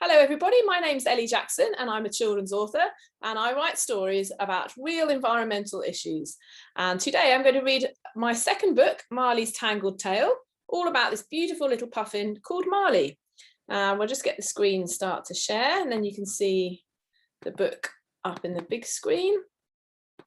Hello everybody, my name's Ellie Jackson and I'm a children's author and I write stories about real environmental issues. And today I'm going to read my second book, Marley's Tangled Tale, all about this beautiful little puffin called Marley. We'll just get the screen start to share and then you can see the book up in the big screen.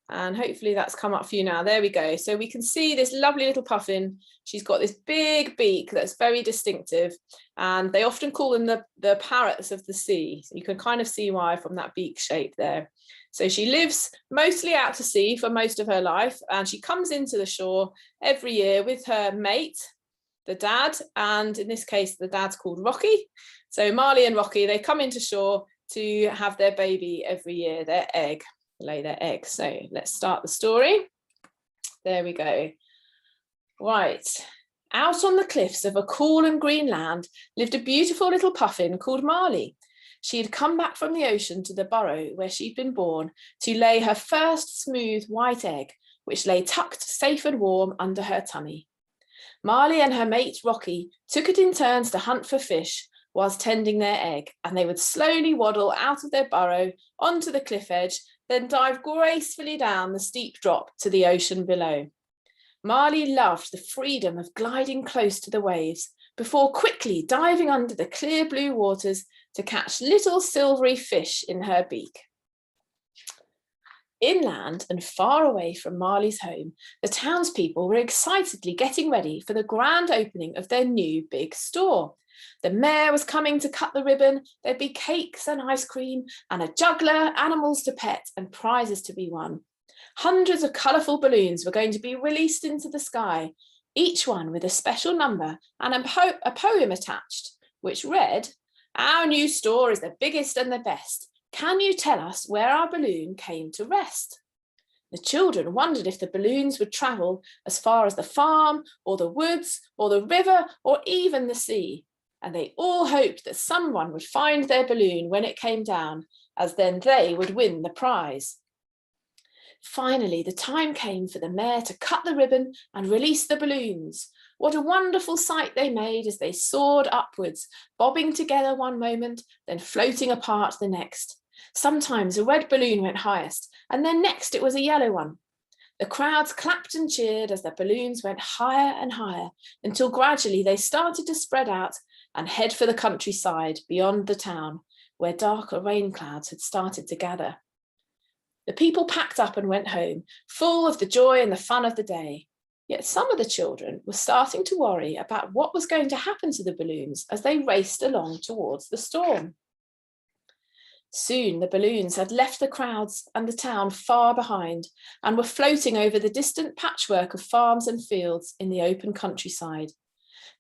And hopefully that's come up for you now. There we go. So we can see this lovely little puffin. She's got this big beak that's very distinctive. And they often call them the parrots of the sea. So you can kind of see why from that beak shape there. So she lives mostly out to sea for most of her life. And she comes into the shore every year with her mate, the dad. And in this case, the dad's called Rocky. So Marley and Rocky, they come into shore to have their baby every year, their egg. Lay their eggs. So let's start the story. There we go. Right. Out on the cliffs of a cool and green land lived a beautiful little puffin called Marley. She had come back from the ocean to the burrow where she'd been born to lay her first smooth white egg, which lay tucked safe and warm under her tummy. Marley and her mate Rocky took it in turns to hunt for fish whilst tending their egg, and they would slowly waddle out of their burrow onto the cliff edge, then dive gracefully down the steep drop to the ocean below. Marley loved the freedom of gliding close to the waves before quickly diving under the clear blue waters to catch little silvery fish in her beak. Inland and far away from Marley's home, the townspeople were excitedly getting ready for the grand opening of their new big store. The mayor was coming to cut the ribbon. There'd be cakes and ice cream and a juggler, animals to pet and prizes to be won. Hundreds of colourful balloons were going to be released into the sky, each one with a special number and a poem attached, which read, "Our new store is the biggest and the best. Can you tell us where our balloon came to rest?" The children wondered if the balloons would travel as far as the farm or the woods or the river or even the sea. And they all hoped that someone would find their balloon when it came down, as then they would win the prize. Finally, the time came for the mayor to cut the ribbon and release the balloons. What a wonderful sight they made as they soared upwards, bobbing together one moment, then floating apart the next. Sometimes a red balloon went highest, and then next it was a yellow one. The crowds clapped and cheered as the balloons went higher and higher, until gradually they started to spread out and head for the countryside beyond the town, where darker rain clouds had started to gather. The people packed up and went home, full of the joy and the fun of the day. Yet some of the children were starting to worry about what was going to happen to the balloons as they raced along towards the storm. Soon the balloons had left the crowds and the town far behind and were floating over the distant patchwork of farms and fields in the open countryside.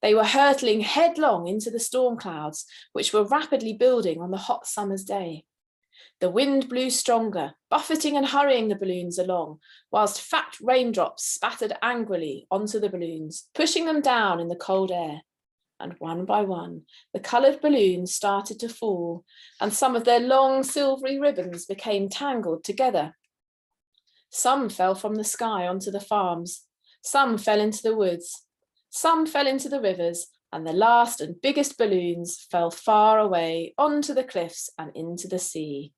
They were hurtling headlong into the storm clouds, which were rapidly building on the hot summer's day. The wind blew stronger, buffeting and hurrying the balloons along, whilst fat raindrops spattered angrily onto the balloons, pushing them down in the cold air. And one by one, the coloured balloons started to fall, and some of their long silvery ribbons became tangled together. Some fell from the sky onto the farms, some fell into the woods, some fell into the rivers, and the last and biggest balloons fell far away onto the cliffs and into the sea.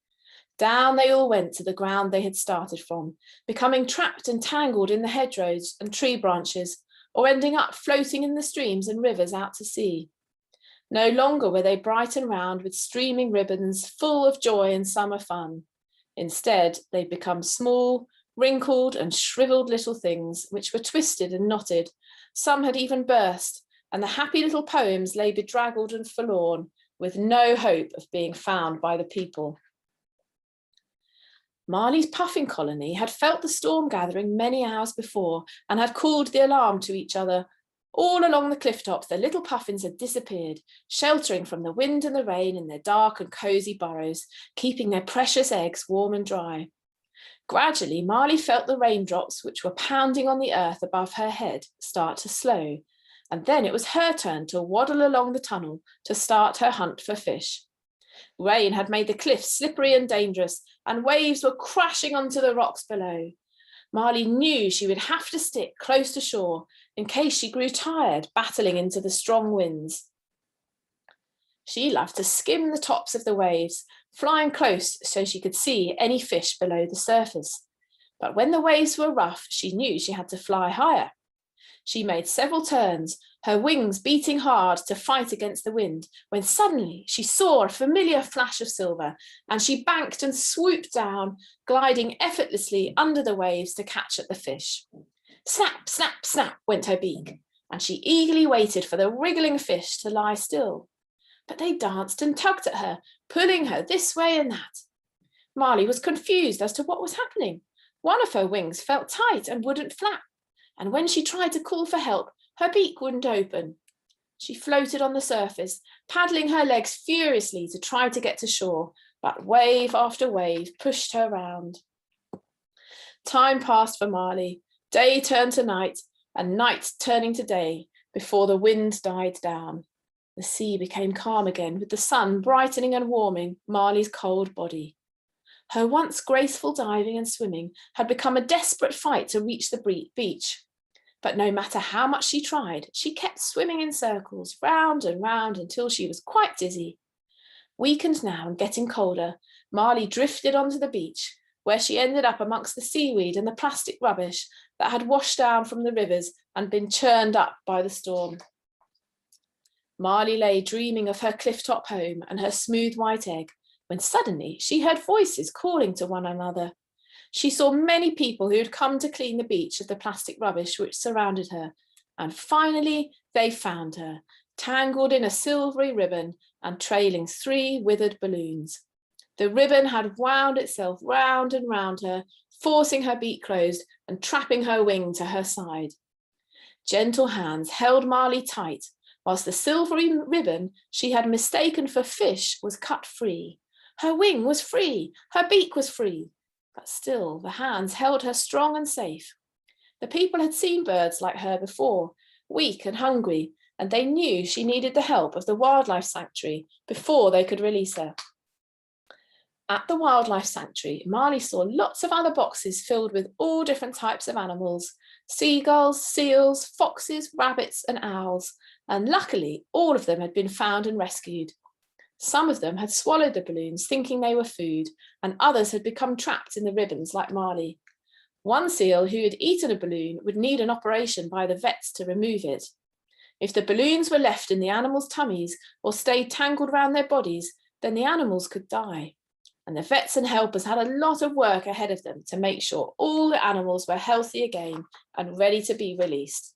Down they all went to the ground they had started from, becoming trapped and tangled in the hedgerows and tree branches, or ending up floating in the streams and rivers out to sea. No longer were they bright and round with streaming ribbons full of joy and summer fun. Instead, they'd become small, wrinkled and shriveled little things which were twisted and knotted. Some had even burst, and the happy little poems lay bedraggled and forlorn, with no hope of being found by the people. Marley's puffin colony had felt the storm gathering many hours before and had called the alarm to each other. All along the cliff tops, the little puffins had disappeared, sheltering from the wind and the rain in their dark and cosy burrows, keeping their precious eggs warm and dry. Gradually, Marley felt the raindrops, which were pounding on the earth above her head, start to slow, and then it was her turn to waddle along the tunnel to start her hunt for fish. Rain had made the cliffs slippery and dangerous, and waves were crashing onto the rocks below. Marley knew she would have to stick close to shore in case she grew tired battling into the strong winds. She loved to skim the tops of the waves, flying close so she could see any fish below the surface. But when the waves were rough, she knew she had to fly higher. She made several turns, her wings beating hard to fight against the wind, when suddenly she saw a familiar flash of silver, and she banked and swooped down, gliding effortlessly under the waves to catch at the fish. Snap, snap, snap went her beak, and she eagerly waited for the wriggling fish to lie still. But they danced and tugged at her, pulling her this way and that. Marley was confused as to what was happening. One of her wings felt tight and wouldn't flap, and when she tried to call for help, her beak wouldn't open. She floated on the surface, paddling her legs furiously to try to get to shore, but wave after wave pushed her round. Time passed for Marley. Day turned to night, and night turning to day, before the wind died down. The sea became calm again, with the sun brightening and warming Marley's cold body. Her once graceful diving and swimming had become a desperate fight to reach the beach. But no matter how much she tried, she kept swimming in circles, round and round, until she was quite dizzy. Weakened now and getting colder, Marley drifted onto the beach, where she ended up amongst the seaweed and the plastic rubbish that had washed down from the rivers and been churned up by the storm. Marley lay dreaming of her cliff-top home and her smooth white egg, when suddenly she heard voices calling to one another. She saw many people who had come to clean the beach of the plastic rubbish which surrounded her, and finally they found her, tangled in a silvery ribbon and trailing 3 withered balloons. The ribbon had wound itself round and round her, forcing her beak closed and trapping her wing to her side. Gentle hands held Marley tight, whilst the silvery ribbon she had mistaken for fish was cut free. Her wing was free, her beak was free, but still the hands held her strong and safe. The people had seen birds like her before, weak and hungry, and they knew she needed the help of the wildlife sanctuary before they could release her. At the wildlife sanctuary, Marley saw lots of other boxes filled with all different types of animals: seagulls, seals, foxes, rabbits, and owls, and luckily all of them had been found and rescued. Some of them had swallowed the balloons thinking they were food, and others had become trapped in the ribbons like Marley. One seal who had eaten a balloon would need an operation by the vets to remove it. If the balloons were left in the animals' tummies or stayed tangled around their bodies, then the animals could die. And the vets and helpers had a lot of work ahead of them to make sure all the animals were healthy again and ready to be released.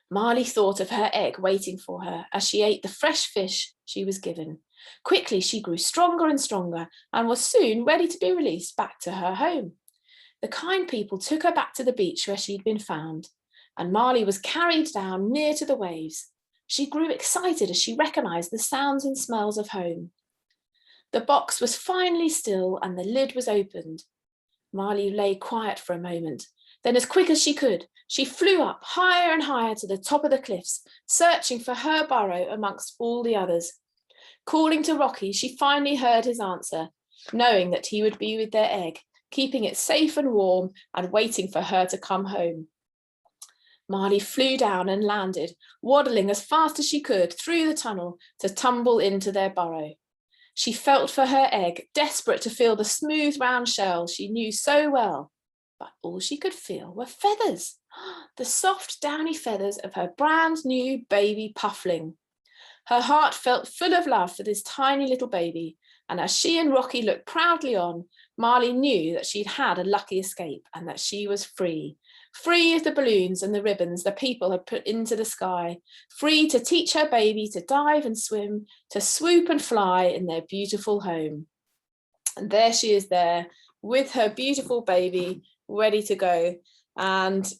Marley thought of her egg waiting for her as she ate the fresh fish she was given. Quickly she grew stronger and stronger and was soon ready to be released back to her home. The kind people took her back to the beach where she'd been found, and Marley was carried down near to the waves. She grew excited as she recognised the sounds and smells of home. The box was finally still and the lid was opened. Marley lay quiet for a moment. Then, as quick as she could, she flew up higher and higher to the top of the cliffs, searching for her burrow amongst all the others. Calling to Rocky, she finally heard his answer, knowing that he would be with their egg, keeping it safe and warm and waiting for her to come home. Marley flew down and landed, waddling as fast as she could through the tunnel to tumble into their burrow. She felt for her egg, desperate to feel the smooth round shell she knew so well. But all she could feel were feathers, the soft downy feathers of her brand new baby puffling. Her heart felt full of love for this tiny little baby, and as she and Rocky looked proudly on, Marley knew that she'd had a lucky escape and that she was free. Free of the balloons and the ribbons the people had put into the sky, free to teach her baby to dive and swim, to swoop and fly in their beautiful home. And there she is there with her beautiful baby, ready to go. And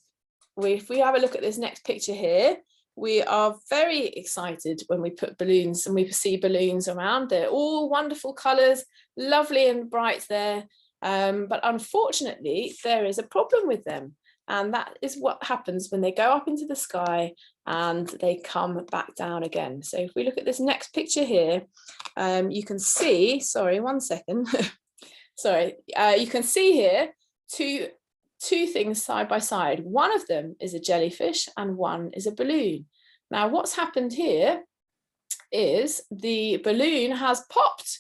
if we have a look at this next picture here, we are very excited when we put balloons and we see balloons around. They're all wonderful colours, lovely and bright there. But unfortunately, there is a problem with them. And that is what happens when they go up into the sky and they come back down again. So if we look at this next picture here, you can see, sorry, one second. Sorry, you can see here two things side by side. One of them is a jellyfish and one is a balloon. Now what's happened here is the balloon has popped.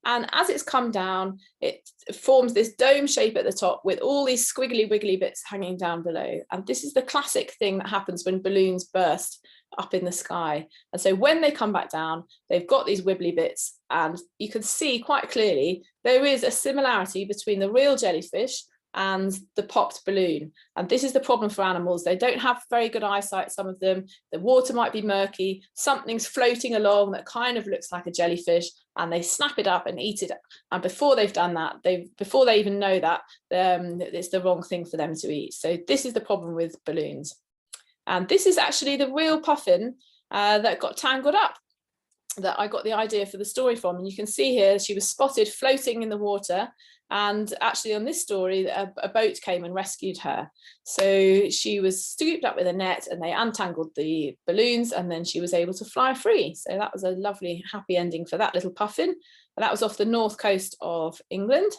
And as it's come down, it forms this dome shape at the top with all these squiggly wiggly bits hanging down below. And this is the classic thing that happens when balloons burst up in the sky. And so when they come back down, they've got these wibbly bits, and you can see quite clearly there is a similarity between the real jellyfish and the popped balloon. And this is the problem for animals. They don't have very good eyesight, some of them. The water might be murky, something's floating along that kind of looks like a jellyfish, and they snap it up and eat it. And before they've done that, before they even know that, it's the wrong thing for them to eat. So this is the problem with balloons. And this is actually the real puffin that got tangled up, that I got the idea for the story from. And you can see here she was spotted floating in the water, and actually on this story a boat came and rescued her. So she was scooped up with a net and they untangled the balloons, and then she was able to fly free. So that was a lovely happy ending for that little puffin. And that was off the north coast of England.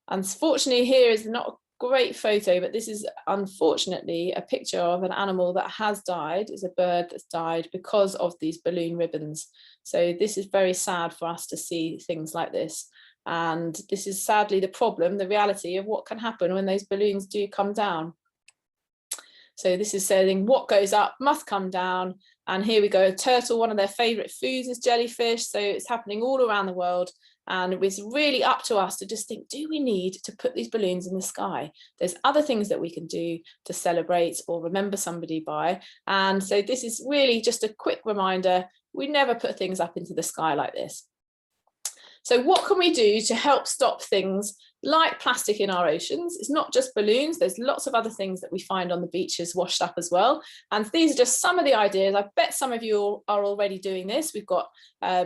Unfortunately, here is not a great photo, but this is unfortunately a picture of an animal that has died. It's a bird that's died because of these balloon ribbons. So this is very sad for us to see things like this. And this is sadly the problem, the reality of what can happen when those balloons do come down. So this is saying what goes up must come down. And here we go, a turtle, one of their favorite foods is jellyfish. So it's happening all around the world. And it's really up to us to just think, do we need to put these balloons in the sky? There's other things that we can do to celebrate or remember somebody by. And so this is really just a quick reminder, we never put things up into the sky like this. So what can we do to help stop things like plastic in our oceans? It's not just balloons, there's lots of other things that we find on the beaches washed up as well. And these are just some of the ideas. I bet some of you are already doing this. We've got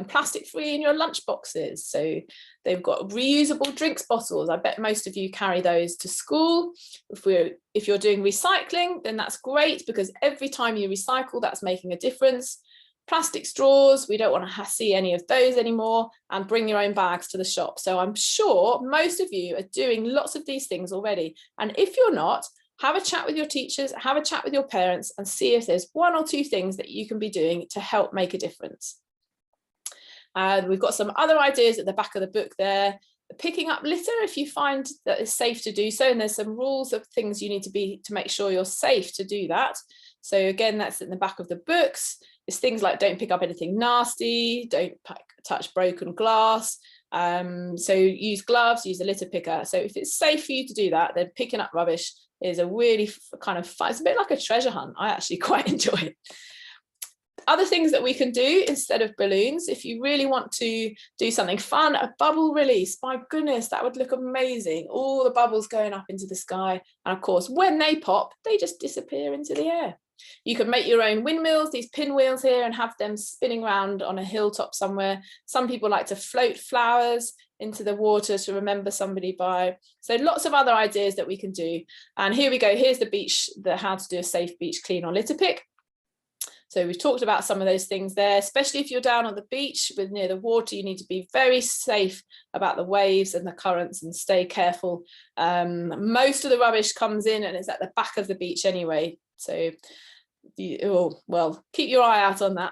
plastic free in your lunch boxes. So they've got reusable drinks bottles. I bet most of you carry those to school. If you're doing recycling, then that's great, because every time you recycle, that's making a difference. Plastic straws, we don't want to see any of those anymore, and bring your own bags to the shop. So I'm sure most of you are doing lots of these things already. And if you're not, have a chat with your teachers, have a chat with your parents, and see if there's one or two things that you can be doing to help make a difference. We've got some other ideas at the back of the book there. Picking up litter if you find that it's safe to do so, and there's some rules of things you need to make sure you're safe to do that. So again, that's in the back of the books. It's things like don't pick up anything nasty, don't touch broken glass. So use gloves, use a litter picker. So if it's safe for you to do that, then picking up rubbish is a really kind of fun, it's a bit like a treasure hunt. I actually quite enjoy it. Other things that we can do instead of balloons, if you really want to do something fun, a bubble release. My goodness, that would look amazing. All the bubbles going up into the sky. And of course, when they pop, they just disappear into the air. You can make your own windmills, these pinwheels here, and have them spinning around on a hilltop somewhere. Some people like to float flowers into the water to remember somebody by. So lots of other ideas that we can do. And here we go. Here's the beach, how to do a safe beach clean or litter pick. So we've talked about some of those things there, especially if you're down on the beach near the water, you need to be very safe about the waves and the currents and stay careful. Most of the rubbish comes in and it's at the back of the beach anyway. So, keep your eye out on that.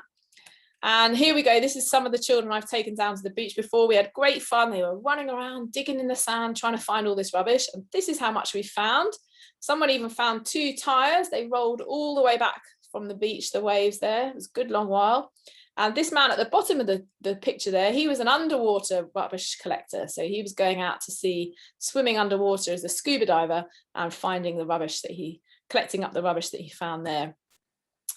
And here we go. This is some of the children I've taken down to the beach before. We had great fun. They were running around, digging in the sand, trying to find all this rubbish. And this is how much we found. Someone even found 2 tires. They rolled all the way back from the beach, the waves there. It was a good long while. And this man at the bottom of the picture there, he was an underwater rubbish collector. So he was going out to sea, swimming underwater as a scuba diver and finding the rubbish collecting up the rubbish that he found there.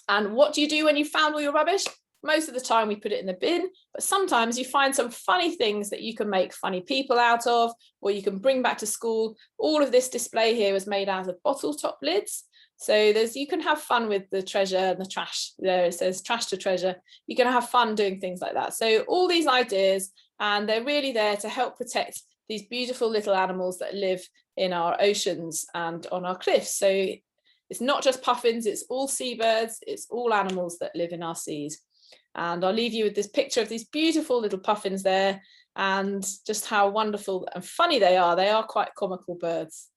And what do you do when you found all your rubbish? Most of the time we put it in the bin, but sometimes you find some funny things that you can make funny people out of, or you can bring back to school. All of this display here was made out of bottle top lids. So you can have fun with the treasure and the trash. There it says trash to treasure. You can have fun doing things like that. So all these ideas, and they're really there to help protect these beautiful little animals that live in our oceans and on our cliffs. So it's not just puffins, it's all seabirds, it's all animals that live in our seas. And I'll leave you with this picture of these beautiful little puffins there, and just how wonderful and funny they are. They are quite comical birds.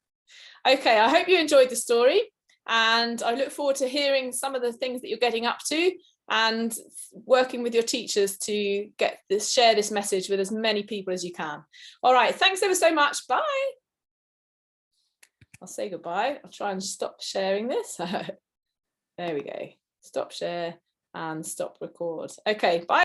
Okay, I hope you enjoyed the story. And I look forward to hearing some of the things that you're getting up to. and working with your teachers to share this message with as many people as you can. All right, thanks ever so much. Bye. I'll say goodbye. I'll try and stop sharing this. There we go. Stop share and stop record. Okay, bye.